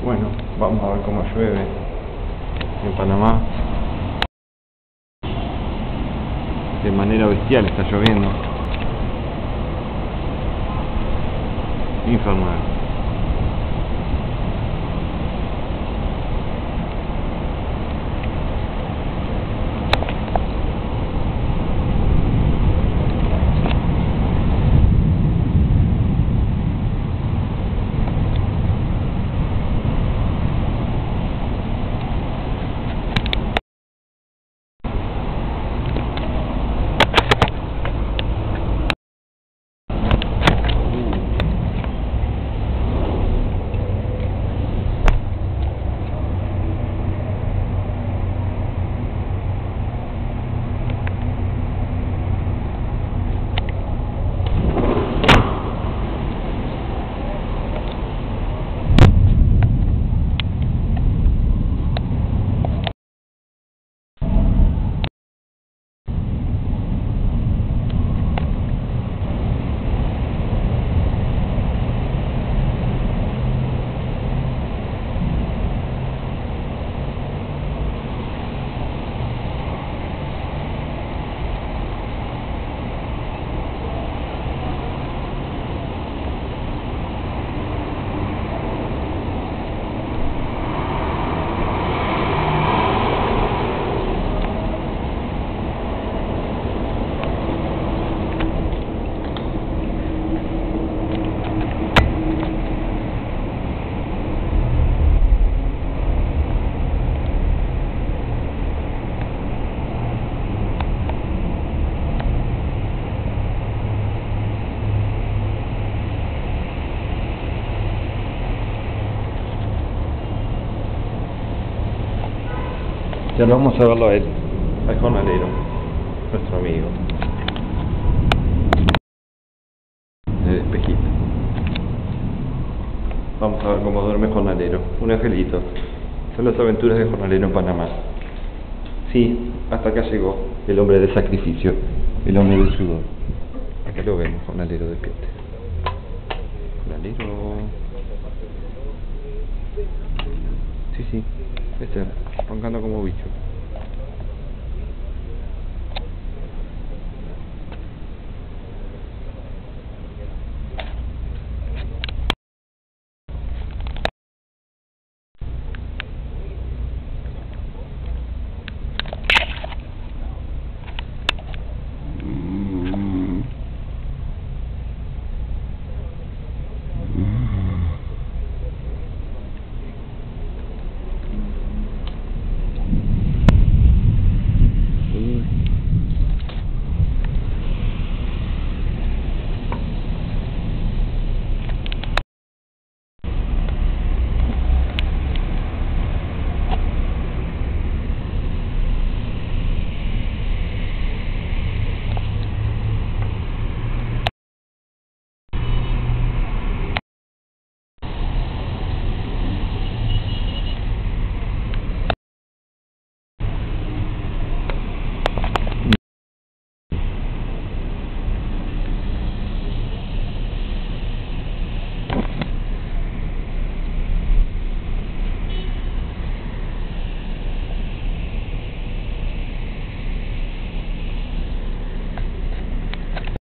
Bueno, vamos a ver cómo llueve en Panamá. De manera bestial está lloviendo. Infernal. Ya lo vamos a verlo a él, al jornalero, nuestro amigo. El espejito. Vamos a ver cómo duerme jornalero, un angelito. Son las aventuras de jornalero en Panamá. Sí, hasta acá llegó el hombre de sacrificio, el hombre del sudor. Acá lo vemos, jornalero de piete. Jornalero. Sí, roncando como bicho.